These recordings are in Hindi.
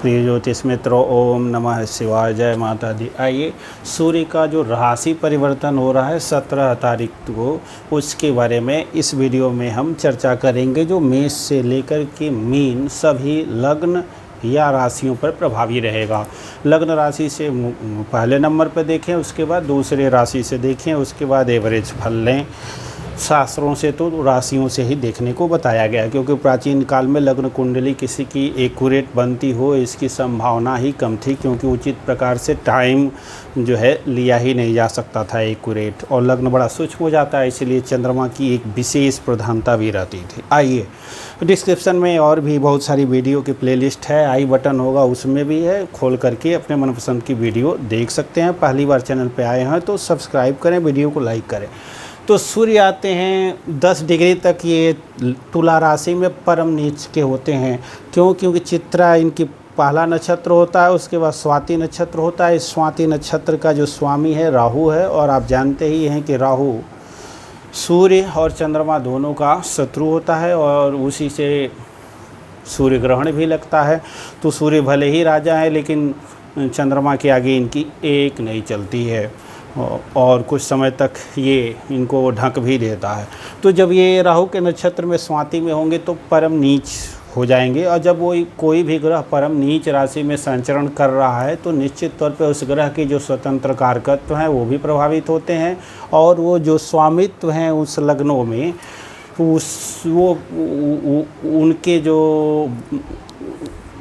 प्रिय ज्योतिष मित्रों, ओम नमः शिवाय, जय माता दी। आइए सूर्य का जो राशि परिवर्तन हो रहा है 17 तारीख को, उसके बारे में इस वीडियो में हम चर्चा करेंगे। जो मेष से लेकर के मीन सभी लग्न या राशियों पर प्रभावी रहेगा। लग्न राशि से पहले नंबर पर देखें, उसके बाद दूसरे राशि से देखें, उसके बाद एवरेज फल लें। शास्त्रों से तो राशियों से ही देखने को बताया गया, क्योंकि प्राचीन काल में लग्न कुंडली किसी की एक्यूरेट बनती हो इसकी संभावना ही कम थी, क्योंकि उचित प्रकार से टाइम जो है लिया ही नहीं जा सकता था एक्यूरेट, और लग्न बड़ा सूक्ष्म हो जाता है, इसलिए चंद्रमा की एक विशेष प्रधानता भी रहती थी। आइए, डिस्क्रिप्शन में और भी बहुत सारी वीडियो की प्लेलिस्ट है, आई बटन होगा उसमें भी है, खोल करके अपने मनपसंद की वीडियो देख सकते हैं। पहली बार चैनल पर आए हैं तो सब्सक्राइब करें, वीडियो को लाइक करें। तो सूर्य आते हैं 10 डिग्री तक, ये तुला राशि में परम नीच के होते हैं। क्यों? क्योंकि चित्रा इनकी पहला नक्षत्र होता है, उसके बाद स्वाति नक्षत्र होता है। इस स्वाति नक्षत्र का जो स्वामी है राहु है, और आप जानते ही हैं कि राहु सूर्य और चंद्रमा दोनों का शत्रु होता है, और उसी से सूर्य ग्रहण भी लगता है। तो सूर्य भले ही राजा है, लेकिन चंद्रमा के आगे इनकी एक नहीं चलती है, और कुछ समय तक ये इनको ढक भी देता है। तो जब ये राहु के नक्षत्र में स्वाति में होंगे तो परम नीच हो जाएंगे, और जब वो कोई भी ग्रह परम नीच राशि में संचरण कर रहा है तो निश्चित तौर पे उस ग्रह के जो स्वतंत्र कारकत्व हैं वो भी प्रभावित होते हैं, और वो जो स्वामित्व हैं उस लग्नों में उनके जो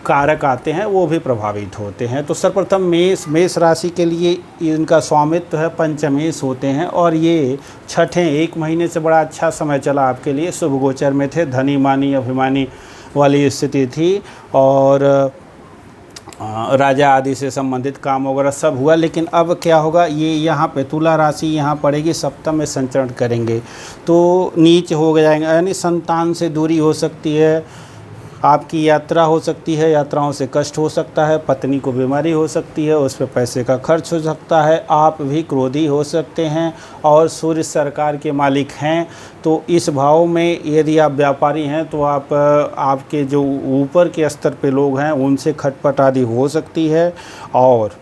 कारक आते हैं वो भी प्रभावित होते हैं। तो सर्वप्रथम मेष राशि के लिए इनका स्वामित्व है, पंचमेश होते हैं, और ये छठे 1 महीने से बड़ा अच्छा समय चला आपके लिए। शुभ गोचर में थे, धनी मानी अभिमानी वाली स्थिति थी, और राजा आदि से संबंधित काम वगैरह सब हुआ। लेकिन अब क्या होगा, ये यहाँ पे तुला राशि यहाँ पड़ेगी, सप्तम में संचरण करेंगे तो नीच हो जाएंगे, यानी संतान से दूरी हो सकती है, आपकी यात्रा हो सकती है, यात्राओं से कष्ट हो सकता है, पत्नी को बीमारी हो सकती है, उस पर पैसे का खर्च हो सकता है, आप भी क्रोधी हो सकते हैं। और सूर्य सरकार के मालिक हैं, तो इस भाव में यदि आप व्यापारी हैं तो आपके जो ऊपर के स्तर पे लोग हैं उनसे खटपट आदि हो सकती है। और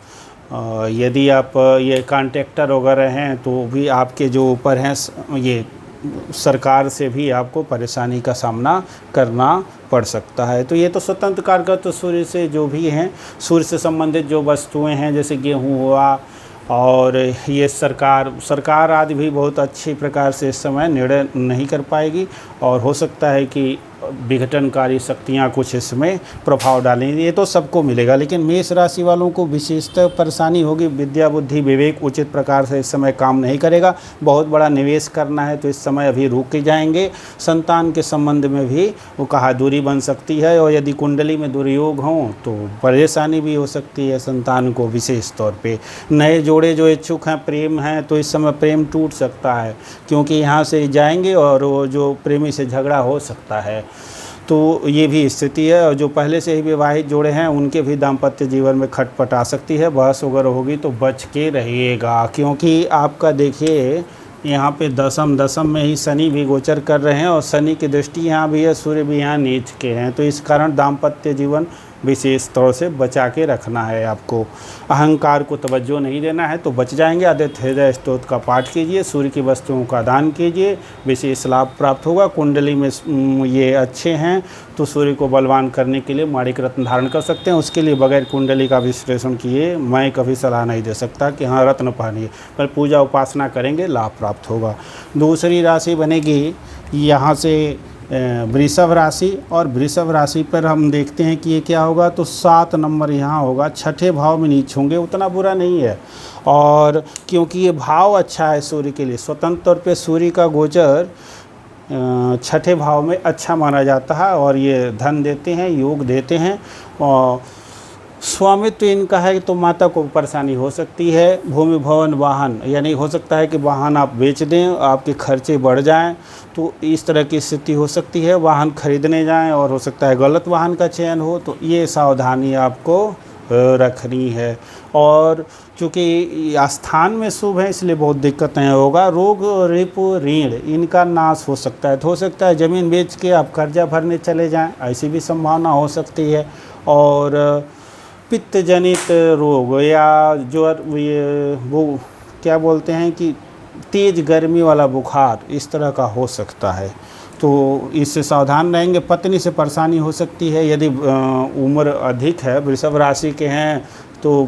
यदि आप ये कॉन्ट्रैक्टर वगैरह हैं तो भी आपके जो ऊपर हैं ये सरकार से भी आपको परेशानी का सामना करना पड़ सकता है। तो ये तो स्वतंत्र कारक तो सूर्य से जो भी हैं, सूर्य से संबंधित जो वस्तुएं हैं जैसे गेहूँ हुआ, और ये सरकार आदि भी बहुत अच्छी प्रकार से इस समय निर्णय नहीं कर पाएगी, और हो सकता है कि विघटनकारी शक्तियाँ कुछ इसमें प्रभाव डालेंगी। ये तो सबको मिलेगा, लेकिन मेष राशि वालों को विशेषतः परेशानी होगी। विद्या बुद्धि विवेक उचित प्रकार से इस समय काम नहीं करेगा। बहुत बड़ा निवेश करना है तो इस समय अभी रुक जाएंगे। संतान के संबंध में भी वो कहा दूरी बन सकती है, और यदि कुंडली में दुर्योग हों तो परेशानी भी हो सकती है संतान को। विशेष तौर पर नए जोड़े जो इच्छुक हैं, प्रेम हैं, तो इस समय प्रेम टूट सकता है, क्योंकि यहाँ से जाएंगे और वो जो प्रेमी से झगड़ा हो सकता है। तो ये भी स्थिति है, और जो पहले से ही विवाहित जोड़े हैं उनके भी दाम्पत्य जीवन में खटपट आ सकती है, बहस वगैरह होगी तो बच के रहिएगा। क्योंकि आपका देखिए यहाँ पे दशम में ही शनि भी गोचर कर रहे हैं, और शनि की दृष्टि यहाँ भी है, सूर्य भी यहाँ नीच के हैं। तो इस कारण दाम्पत्य जीवन विशेष तौर से बचा के रखना है आपको। अहंकार को तवज्जो नहीं देना है तो बच जाएंगे। आदित्य हृदय स्तोत्र का पाठ कीजिए, सूर्य की वस्तुओं का दान कीजिए, विशेष लाभ प्राप्त होगा। कुंडली में ये अच्छे हैं तो सूर्य को बलवान करने के लिए माणिक रत्न धारण कर सकते हैं। उसके लिए बगैर कुंडली का विश्लेषण किए मैं कभी सलाह नहीं दे सकता कि हाँ रत्न पहनिए, पर पूजा उपासना करेंगे लाभ प्राप्त होगा। दूसरी राशि बनेगी यहाँ से वृषभ राशि, और वृषभ राशि पर हम देखते हैं कि ये क्या होगा, तो 7 नंबर यहाँ होगा। छठे भाव में नीच होंगे, उतना बुरा नहीं है, और क्योंकि ये भाव अच्छा है सूर्य के लिए। स्वतंत्र तौर पे सूर्य का गोचर छठे भाव में अच्छा माना जाता है, और ये धन देते हैं, योग देते हैं, और स्वामित्व इनका है तो माता को परेशानी हो सकती है। भूमि भवन वाहन, यानी हो सकता है कि वाहन आप बेच दें, आपके खर्चे बढ़ जाएं, तो इस तरह की स्थिति हो सकती है। वाहन खरीदने जाएं और हो सकता है गलत वाहन का चयन हो, तो ये सावधानी आपको रखनी है। और चूँकि स्थान में शुभ है इसलिए बहुत दिक्कतें होगा। रोग रिपु ऋण इनका नाश हो सकता है, तो हो सकता है ज़मीन बेच के आप कर्जा भरने चले जाएं, ऐसी भी संभावना हो सकती है। और पित्त जनित रोग या जो ये वो क्या बोलते हैं कि तेज़ गर्मी वाला बुखार इस तरह का हो सकता है, तो इससे सावधान रहेंगे। पत्नी से परेशानी हो सकती है यदि उम्र अधिक है, वृषभ राशि के हैं तो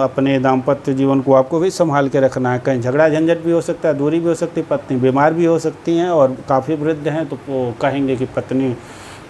अपने दाम्पत्य जीवन को आपको भी संभाल के रखना है। कहीं झगड़ा झंझट भी हो सकता है, दूरी भी हो सकती है, पत्नी बीमार भी हो सकती हैं और काफ़ी वृद्ध हैं तो वो कहेंगे कि पत्नी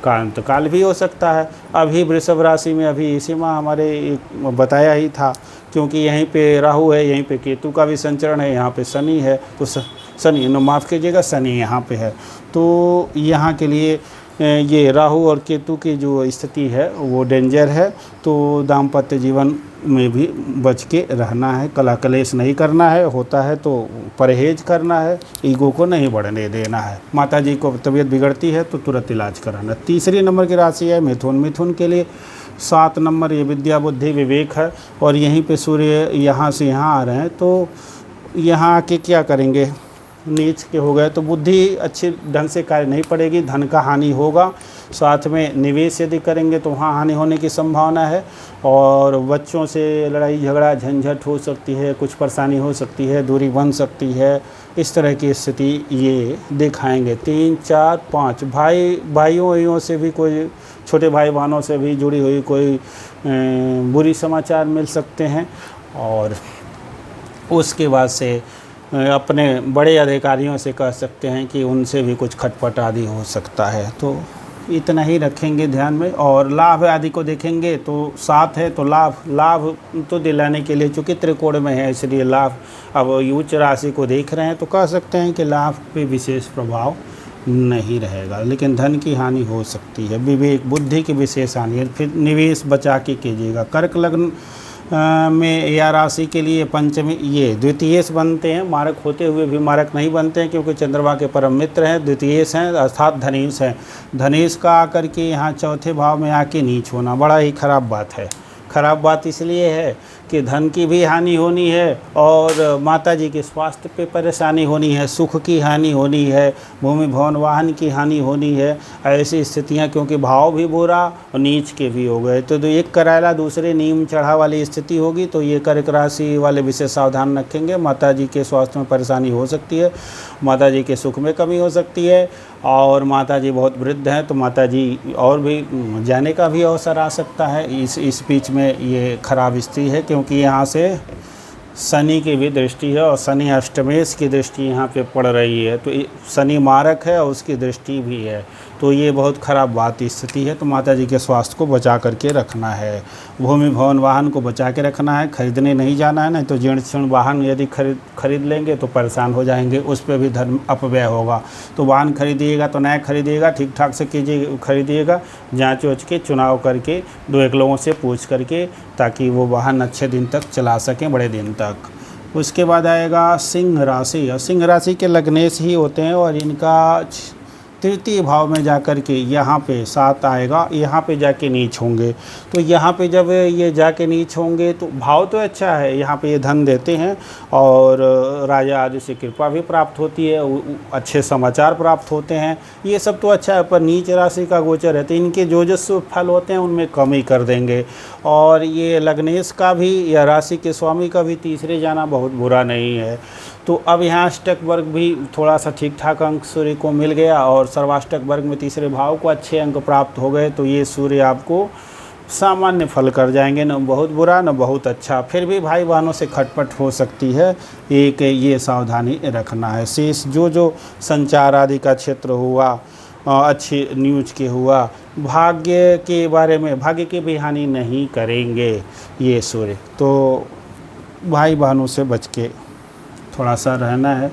का इंतकाल भी हो सकता है। अभी वृषभ राशि में अभी इसी माह हमारे बताया ही था, क्योंकि यहीं पे राहु है, यहीं पे केतु का भी संचरण है, यहाँ पे शनि है, तो शनि माफ़ कीजिएगा शनि यहाँ पे है, तो यहाँ के लिए ये राहु और केतु की जो स्थिति है वो डेंजर है। तो दाम्पत्य जीवन में भी बच के रहना है, कला कलेश नहीं करना है, होता है तो परहेज करना है, ईगो को नहीं बढ़ने देना है। माता जी को तबीयत बिगड़ती है तो तुरंत इलाज कराना। तीसरी नंबर की राशि है मिथुन। मिथुन के लिए 7 नंबर ये विद्या बुद्धि विवेक है, और यहीं पे सूर्य यहाँ से यहाँ आ रहे हैं, तो यहाँ आके क्या करेंगे, नीच के हो गए तो बुद्धि अच्छे ढंग से कार्य नहीं पड़ेगी, धन का हानि होगा। साथ में निवेश यदि करेंगे तो वहाँ हानि होने की संभावना है, और बच्चों से लड़ाई झगड़ा झंझट हो सकती है, कुछ परेशानी हो सकती है, दूरी बन सकती है, इस तरह की स्थिति ये दिखाएंगे। 3, 4, 5 भाइयों से भी कोई छोटे भाई बहनों से भी जुड़ी हुई कोई बुरी समाचार मिल सकते हैं, और उसके बाद से अपने बड़े अधिकारियों से कह सकते हैं कि उनसे भी कुछ खटपट आदि हो सकता है। तो इतना ही रखेंगे ध्यान में। और लाभ आदि को देखेंगे तो 7 है, तो लाभ तो दिलाने के लिए चूँकि त्रिकोण में है इसलिए लाभ, अब उच्च राशि को देख रहे हैं तो कह सकते हैं कि लाभ पे विशेष प्रभाव नहीं रहेगा, लेकिन धन की हानि हो सकती है। विवेक बुद्धि की विशेष हानि है, फिर निवेश बचा के कीजिएगा। कर्क लग्न में या राशि के लिए पंचमी ये द्वितीयेश बनते हैं, मारक होते हुए भी मारक नहीं बनते हैं, क्योंकि चंद्रमा के परम मित्र हैं, द्वितीयेश हैं अर्थात धनेश हैं। धनेश का आकर के यहाँ चौथे भाव में आके नीच होना बड़ा ही खराब बात है। खराब बात इसलिए है कि धन की भी हानि होनी है, और माता जी के स्वास्थ्य पे परेशानी होनी है, सुख की हानि होनी है, भूमि भवन वाहन की हानि होनी है। ऐसी स्थितियां, क्योंकि भाव भी बुरा और नीच के भी हो गए, तो एक कराला दूसरे नीम चढ़ा वाली स्थिति होगी। तो ये कर्क राशि वाले विशेष सावधान रखेंगे। माता जी के स्वास्थ्य में परेशानी हो सकती है, माता जी के सुख में कमी हो सकती है, और माता जी बहुत वृद्ध हैं तो माता जी और भी जाने का भी अवसर आ सकता है। इस बीच में ये खराब स्थिति है, क्योंकि यहाँ से शनि की भी दृष्टि है और शनि अष्टमेश की दृष्टि यहाँ पे पड़ रही है, तो शनि मारक है और उसकी दृष्टि भी है, तो ये बहुत ख़राब बात स्थिति है। तो माता जी के स्वास्थ्य को बचा करके रखना है। भूमि भवन वाहन को बचा के रखना है, खरीदने नहीं जाना है, नहीं तो जीर्ण शीर्ण वाहन यदि खरीद लेंगे तो परेशान हो जाएंगे, उस पर भी धन अपव्यय होगा। तो वाहन खरीदिएगा तो नया खरीदिएगा, ठीक ठाक से कीजिए, खरीदिएगा जाँच वच के, चुनाव करके, 2-1 लोगों से पूछ करके, ताकि वो वाहन अच्छे दिन तक चला सकें, बड़े दिन तक। उसके बाद आएगा सिंह राशि। और सिंह राशि के लग्नेश ही होते हैं, और इनका तृतीय भाव में जाकर के यहाँ पे 7 आएगा, यहाँ पे जाके नीच होंगे। तो यहाँ पे जब ये जाके नीच होंगे तो भाव तो अच्छा है, यहाँ पे ये धन देते हैं और राजा आदि से कृपा भी प्राप्त होती है, अच्छे समाचार प्राप्त होते हैं, ये सब तो अच्छा है। पर नीच राशि का गोचर है तो इनके जो शुभ फल होते हैं उनमें कमी कर देंगे। और ये लग्नेश का भी या राशि के स्वामी का भी तीसरे जाना बहुत बुरा नहीं है। तो अब यहाँ अष्टक वर्ग भी थोड़ा सा ठीक ठाक अंक सूर्य को मिल गया, और सर्वाष्टक वर्ग में तीसरे भाव को अच्छे अंक प्राप्त हो गए, तो ये सूर्य आपको सामान्य फल कर जाएंगे, न बहुत बुरा न बहुत अच्छा। फिर भी भाई बहनों से खटपट हो सकती है, एक ये सावधानी रखना है। शेष जो संचार आदि का क्षेत्र हुआ, अच्छी न्यूज के हुआ, भाग्य के बारे में, भाग्य की भी हानि नहीं करेंगे ये सूर्य। तो भाई बहनों से बच के थोड़ा सा रहना है।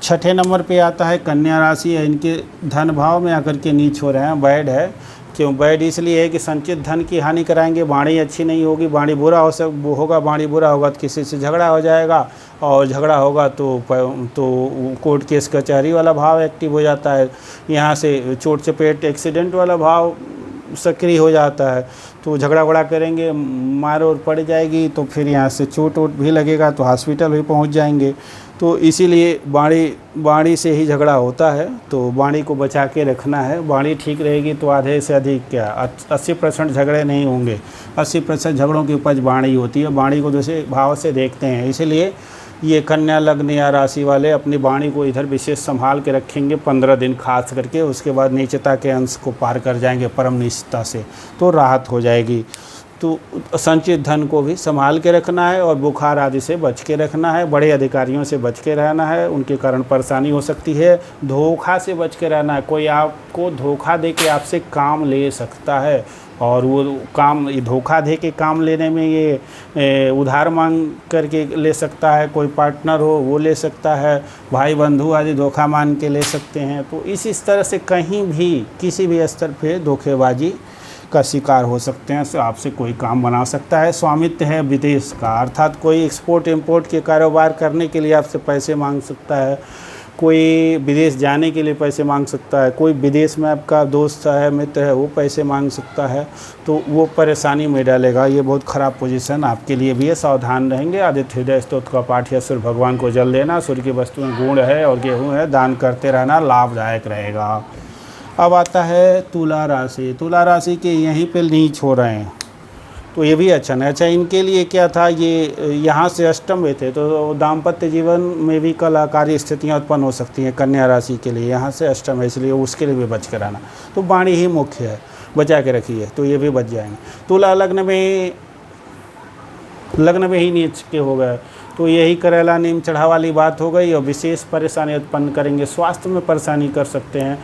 6ठे नंबर पे आता है कन्या राशि है, इनके धन भाव में आकर के नीच हो रहे हैं, बैड है। क्यों बैड? इसलिए है कि संचित धन की हानि कराएंगे, वाणी अच्छी नहीं होगी, वाणी बुरा होगा, वाणी बुरा होगा तो किसी से झगड़ा हो जाएगा, और झगड़ा होगा तो कोर्ट केस कचहरी वाला भाव एक्टिव हो जाता है। यहाँ से चोट चपेट एक्सीडेंट वाला भाव सक्रिय हो जाता है, तो झगड़ा वगड़ा करेंगे, मार और पड़ जाएगी, तो फिर यहाँ से चोट वोट भी लगेगा तो हॉस्पिटल भी पहुँच जाएंगे। तो इसीलिए बाड़ी से ही झगड़ा होता है, तो बाड़ी को बचा के रखना है। बाड़ी ठीक रहेगी तो आधे से अधिक क्या 80% झगड़े नहीं होंगे। 80% झगड़ों की उपज बाड़ी होती है। बाड़ी को दूसरे भाव से देखते हैं, इसीलिए ये कन्या लग्न या राशि वाले अपनी वाणी को इधर विशेष संभाल के रखेंगे 15 दिन खास करके। उसके बाद नीचता के अंश को पार कर जाएंगे परम निष्ठा से, तो राहत हो जाएगी। तो संचित धन को भी संभाल के रखना है और बुखार आदि से बच के रखना है। बड़े अधिकारियों से बच के रहना है, उनके कारण परेशानी हो सकती है। धोखा से बच के रहना है, कोई आपको धोखा दे के आपसे काम ले सकता है, और वो काम धोखा दे के काम लेने में ये उधार मांग करके ले सकता है। कोई पार्टनर हो वो ले सकता है, भाई बंधु आदि धोखा मान के ले सकते हैं। तो इस तरह से कहीं भी किसी भी स्तर पे धोखेबाजी का शिकार हो सकते हैं। तो आपसे कोई काम बना सकता है। स्वामित्व है विदेश का, अर्थात कोई एक्सपोर्ट इंपोर्ट के कारोबार करने के लिए आपसे पैसे मांग सकता है, कोई विदेश जाने के लिए पैसे मांग सकता है, कोई विदेश में आपका दोस्त है मित्र है वो पैसे मांग सकता है, तो वो परेशानी में डालेगा। ये बहुत ख़राब पोजीशन आपके लिए भी है, सावधान रहेंगे। आदित्य हृदय स्तोत्र का पाठ या सूर्य भगवान को जल देना, सूर्य की वस्तु में गुड़ है और गेहूँ है, दान करते रहना, लाभदायक रहेगा। अब आता है तुला राशि। तुला राशि के यहीं पे नीच हो रहे हैं, तो ये भी अच्छा नहीं। अच्छा, इनके लिए क्या था, ये यहाँ से अष्टम में थे, तो दाम्पत्य जीवन में भी कलाकारी स्थितियाँ उत्पन्न हो सकती हैं कन्या राशि के लिए। यहाँ से अष्टम है, इसलिए उसके लिए भी बच कर आना। तो वाणी ही मुख्य है, बचा के रखिए, तो ये भी बच जाएंगे। तुला लग्न में ही नीच के हो गए, तो यही करेला नीम चढ़ा वाली बात हो गई, और विशेष परेशानी उत्पन्न करेंगे। स्वास्थ्य में परेशानी कर सकते हैं,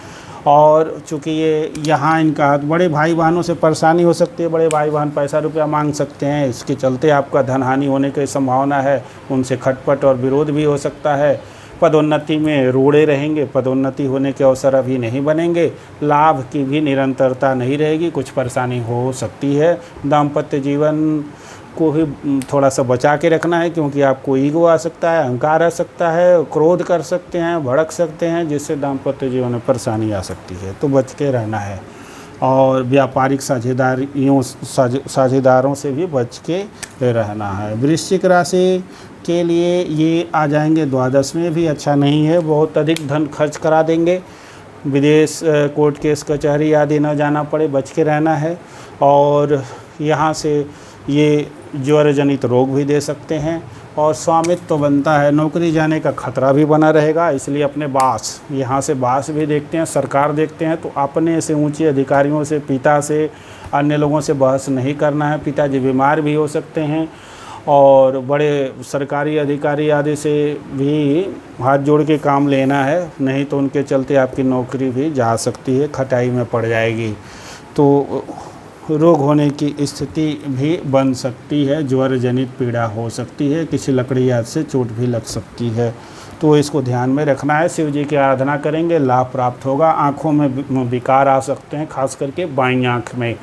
और चूँकि ये यहाँ इनका बड़े भाई बहनों से परेशानी हो सकती है। बड़े भाई बहन पैसा रुपया मांग सकते हैं, इसके चलते आपका धन हानि होने की संभावना है। उनसे खटपट और विरोध भी हो सकता है। पदोन्नति में रोड़े रहेंगे, पदोन्नति होने के अवसर अभी नहीं बनेंगे। लाभ की भी निरंतरता नहीं रहेगी, कुछ परेशानी हो सकती है। दाम्पत्य जीवन को ही थोड़ा सा बचा के रखना है, क्योंकि आपको ईगो आ सकता है, अहंकार आ सकता है, क्रोध कर सकते हैं, भड़क सकते हैं, जिससे दाम्पत्य जीवन में परेशानी आ सकती है, तो बच के रहना है। और व्यापारिक साझेदारों से भी बच के रहना है। वृश्चिक राशि के लिए ये आ जाएंगे द्वादश में, भी अच्छा नहीं है, बहुत अधिक धन खर्च करा देंगे। विदेश कोर्ट केस कचहरी आदि न जाना पड़े, बच के रहना है। और यहाँ से ये ज्वर जनित रोग भी दे सकते हैं, और स्वामित्व तो बनता है, नौकरी जाने का खतरा भी बना रहेगा। इसलिए अपने बास, यहाँ से बास भी देखते हैं, सरकार देखते हैं, तो अपने से ऊंचे अधिकारियों से, पिता से, अन्य लोगों से बहस नहीं करना है। पिताजी बीमार भी हो सकते हैं, और बड़े सरकारी अधिकारी आदि से भी हाथ जोड़ के काम लेना है, नहीं तो उनके चलते आपकी नौकरी भी जा सकती है, खटाई में पड़ जाएगी। तो रोग होने की स्थिति भी बन सकती है, ज्वर जनित पीड़ा हो सकती है, किसी लकड़ी आदि से चोट भी लग सकती है, तो इसको ध्यान में रखना है। शिव जी की आराधना करेंगे, लाभ प्राप्त होगा। आँखों में विकार आ सकते हैं, खास करके बाईं आँख में,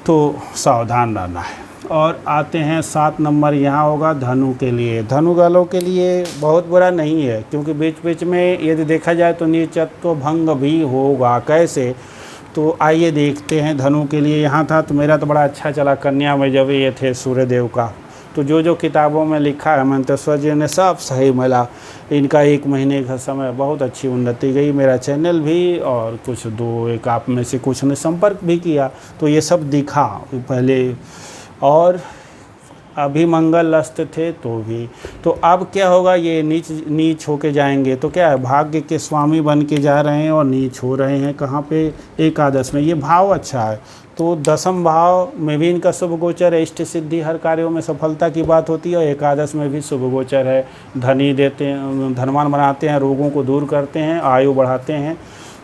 तो सावधान रहना है। और आते हैं 7 नंबर, यहाँ होगा धनु के लिए। धनु वालों के लिए बहुत बुरा नहीं है, क्योंकि बीच बीच में यदि देखा जाए तो नीचत्व भंग भी होगा। कैसे, तो आइए देखते हैं धनु के लिए। यहाँ था तो मेरा तो बड़ा अच्छा चला, कन्या में जब ये थे सूर्यदेव का, तो जो किताबों में लिखा है मंतेश्वर जी ने सब सही मिला। इनका 1 महीने का समय बहुत अच्छी उन्नति गई। मेरा चैनल भी, और कुछ 2-1 आप में से कुछ ने संपर्क भी किया, तो ये सब दिखा पहले। और अभी मंगल अस्त थे तो भी, तो अब क्या होगा, ये नीच होके जाएंगे, तो क्या है, भाग्य के स्वामी बन के जा रहे हैं और नीच हो रहे हैं। कहाँ पे, एकादश में। ये भाव अच्छा है, तो 10वें भाव में भी इनका शुभ गोचर है। इष्ट सिद्धि, हर कार्यों में सफलता की बात होती है, और एकादश में भी शुभ गोचर है। धनी देते हैं, धनवान बनाते हैं, रोगों को दूर करते हैं, आयु बढ़ाते हैं।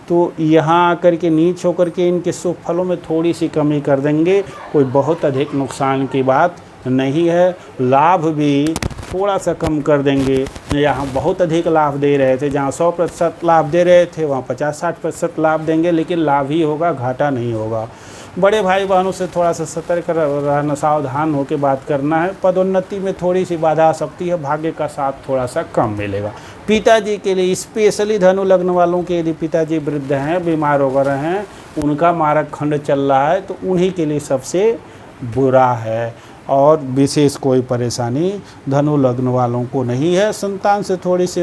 तो यहाँ आकर के नीच होकर के इनके शुभ फलों में थोड़ी सी कमी कर देंगे, कोई बहुत अधिक नुकसान की बात नहीं है। लाभ भी थोड़ा सा कम कर देंगे। यहाँ बहुत अधिक लाभ दे रहे थे, जहाँ 100% लाभ दे रहे थे वहाँ 50-60% लाभ देंगे, लेकिन लाभ ही होगा, घाटा नहीं होगा। बड़े भाई बहनों से थोड़ा सा सतर्क रहना, सावधान होकर बात करना है। पदोन्नति में थोड़ी सी बाधा आ सकती है, भाग्य का साथ थोड़ा सा कम मिलेगा। पिताजी के लिए स्पेशली धनु लग्न वालों के यदि पिताजी वृद्ध हैं, बीमार वगैरह हैं, उनका मारक खंड चल रहा है, तो उन्हीं के लिए सबसे बुरा है। और विशेष कोई परेशानी धनु लग्न वालों को नहीं है। संतान से थोड़ी सी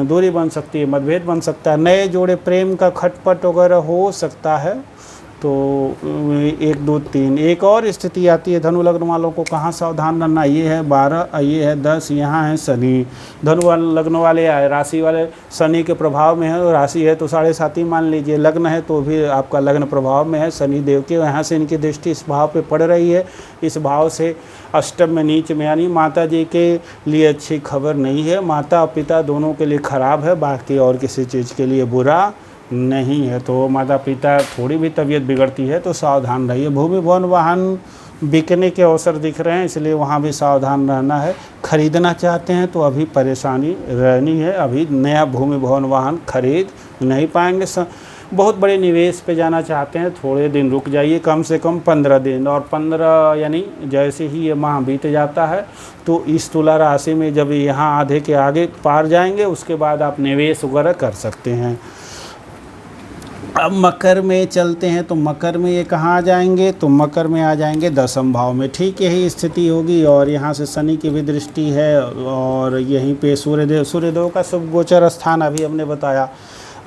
दूरी बन सकती है, मतभेद बन सकता है, नए जोड़े प्रेम का खटपट वगैरह हो सकता है। तो 1 2 3 एक और स्थिति आती है धनु लग्न वालों को कहाँ सावधान रहना। ये है 12, ये है 10, यहाँ है शनि। धनु लग्न वाले राशि वाले शनि के प्रभाव में है, राशि है तो 7.5 मान लीजिए, लग्न है तो भी आपका लग्न प्रभाव में है शनि देव के। यहाँ से इनकी दृष्टि इस भाव पे पड़ रही है, इस भाव से अष्टम में नीच में, यानी माता जी के लिए अच्छी खबर नहीं है। माता और पिता दोनों के लिए खराब है, बाकी और किसी चीज़ के लिए बुरा नहीं है। तो माता पिता थोड़ी भी तबीयत बिगड़ती है तो सावधान रहिए। भूमि भवन वाहन बिकने के अवसर दिख रहे हैं, इसलिए वहाँ भी सावधान रहना है। खरीदना चाहते हैं तो अभी परेशानी रहनी है, अभी नया भूमि भवन वाहन खरीद नहीं पाएंगे। बहुत बड़े निवेश पे जाना चाहते हैं, थोड़े दिन रुक जाइए, कम से कम 15 दिन। और 15 यानी जैसे ही ये माह बीत जाता है तो इस तुला राशि में जब यहाँ आधे के आगे पार जाएंगे, उसके बाद आप निवेश वगैरह कर सकते हैं। अब मकर में चलते हैं, तो मकर में ये कहाँ आ जाएंगे, तो मकर में आ जाएंगे 10वें भाव में। ठीक यही स्थिति होगी, और यहाँ से शनि की भी दृष्टि है, और यहीं पे सूर्यदेव का शुभ गोचर स्थान अभी हमने बताया।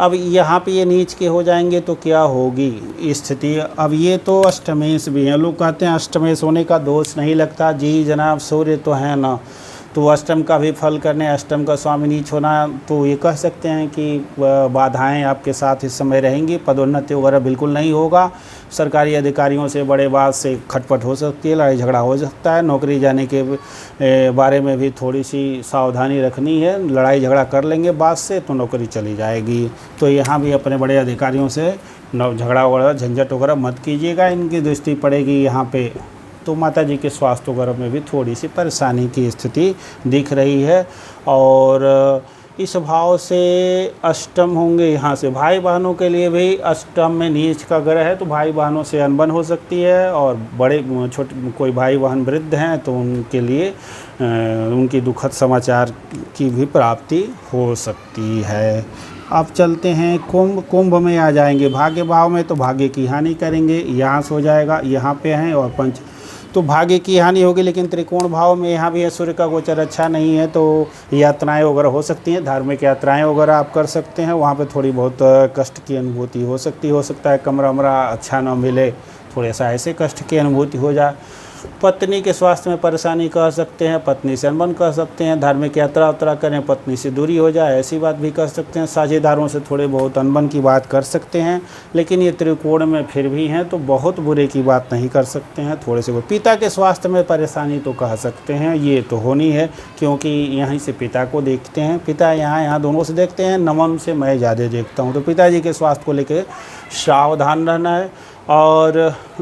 अब यहाँ पे ये नीच के हो जाएंगे तो क्या होगी स्थिति। अब ये तो अष्टमेश भी हैं, लोग कहते हैं अष्टमेश होने का दोष नहीं लगता। जी जनाब, सूर्य तो है ना, तो अष्टम का भी फल करने, अष्टम का स्वामी नीच होना, तो ये कह सकते हैं कि बाधाएं आपके साथ इस समय रहेंगी। पदोन्नति वगैरह बिल्कुल नहीं होगा। सरकारी अधिकारियों से बड़े बात से खटपट हो सकती है, लड़ाई झगड़ा हो सकता है। नौकरी जाने के बारे में भी थोड़ी सी सावधानी रखनी है। लड़ाई झगड़ा कर लेंगे बात से तो नौकरी चली जाएगी। तो यहाँ भी अपने बड़े अधिकारियों से झगड़ा वगैरह झंझट वगैरह मत कीजिएगा, इनकी दृष्टि पड़ेगी यहाँ पे। तो माता जी के स्वास्थ्य वगैरह में भी थोड़ी सी परेशानी की स्थिति दिख रही है। और इस भाव से अष्टम होंगे, यहाँ से भाई बहनों के लिए भी अष्टम में नीच का ग्रह है, तो भाई बहनों से अनबन हो सकती है। और बड़े छोटे कोई भाई बहन वृद्ध हैं तो उनके लिए उनकी दुखद समाचार की भी प्राप्ति हो सकती है। अब चलते हैं कुंभ में आ जाएंगे भाग्य भाव में, तो भाग्य की हानि करेंगे, यहाँ से हो जाएगा, यहाँ पे हैं। और पंच तो भाग्य की हानि होगी, लेकिन त्रिकोण भाव में यहाँ भी है, सूर्य का गोचर अच्छा नहीं है, तो यात्राएं वगैरह हो सकती हैं। धार्मिक यात्राएं वगैरह आप कर सकते हैं, वहाँ पे थोड़ी बहुत कष्ट की अनुभूति हो सकता है। कमरा वमरा अच्छा ना मिले, थोड़ा सा ऐसे कष्ट की अनुभूति हो जाए। पत्नी के स्वास्थ्य में परेशानी कह सकते हैं, पत्नी से अनबन कह सकते हैं। धार्मिक यात्रा उत्रा करें, पत्नी से दूरी हो जाए, ऐसी बात भी कह सकते हैं। साझेदारों से थोड़े बहुत अनबन की बात कर सकते हैं, लेकिन ये त्रिकोण में फिर भी हैं तो बहुत बुरे की बात नहीं कर सकते हैं। थोड़े से पिता के स्वास्थ्य में परेशानी तो कह सकते हैं, ये तो होनी है, क्योंकि यहीं से पिता को देखते हैं। पिता यहाँ दोनों से देखते हैं, नमन से मैं ज़्यादा देखता हूँ। तो पिताजी के स्वास्थ्य को लेकर सावधान रहना है। और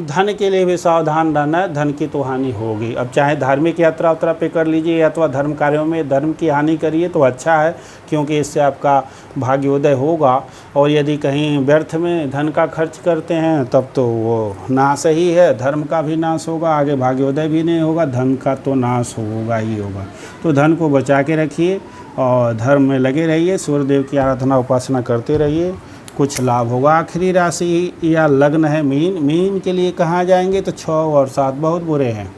धन के लिए भी सावधान रहना है, धन की तो हानि होगी। अब चाहे धार्मिक यात्रा उत्रा पे कर लीजिए अथवा धर्म कार्यों में धर्म की हानि करिए तो अच्छा है, क्योंकि इससे आपका भाग्योदय होगा। और यदि कहीं व्यर्थ में धन का खर्च करते हैं तब तो वो नाश ही है, धर्म का भी नाश होगा, आगे भाग्योदय भी नहीं होगा, धन का तो नाश होगा ही होगा। तो धन को बचा के रखिए और धर्म में लगे रहिए, सूर्यदेव की आराधना उपासना करते रहिए, कुछ लाभ होगा। आखिरी राशि या लग्न है मीन के लिए कहाँ जाएंगे, तो 6 और 7 बहुत बुरे हैं।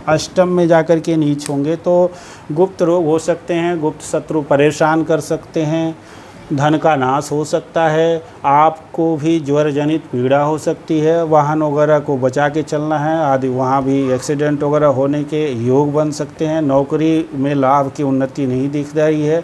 अष्टम में जाकर के नीच होंगे तो गुप्त रोग हो सकते हैं, गुप्त शत्रु परेशान कर सकते हैं, धन का नाश हो सकता है, आपको भी ज्वर जनित पीड़ा हो सकती है, वाहन वगैरह को बचा के चलना है आदि। वहाँ भी एक्सीडेंट वगैरह होने के योग बन सकते हैं। नौकरी में लाभ की उन्नति नहीं दिख रही है,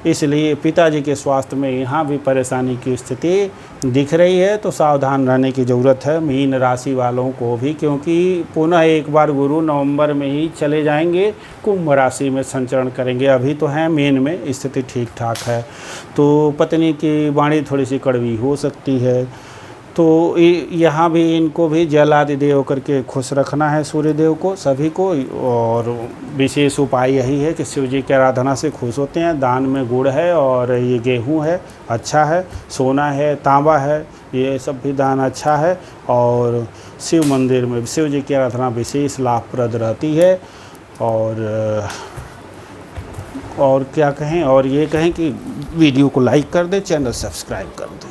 इसलिए पिताजी के स्वास्थ्य में यहाँ भी परेशानी की स्थिति दिख रही है। तो सावधान रहने की ज़रूरत है मीन राशि वालों को भी, क्योंकि पुनः एक बार गुरु नवंबर में ही चले जाएंगे, कुंभ राशि में संचरण करेंगे। अभी तो हैं मीन में, स्थिति ठीक ठाक है। तो पत्नी की वाणी थोड़ी सी कड़वी हो सकती है, तो यहाँ भी इनको भी जल आदि देव करके खुश रखना है सूर्यदेव को, सभी को। और विशेष उपाय यही है कि शिव जी की आराधना से खुश होते हैं। दान में गुड़ है और ये गेहूँ है, अच्छा है, सोना है, तांबा है, ये सब भी दान अच्छा है। और शिव मंदिर में शिव जी की आराधना विशेष लाभप्रद रहती है। और और क्या कहें, और ये कहें कि वीडियो को लाइक कर दें, चैनल सब्सक्राइब कर दें।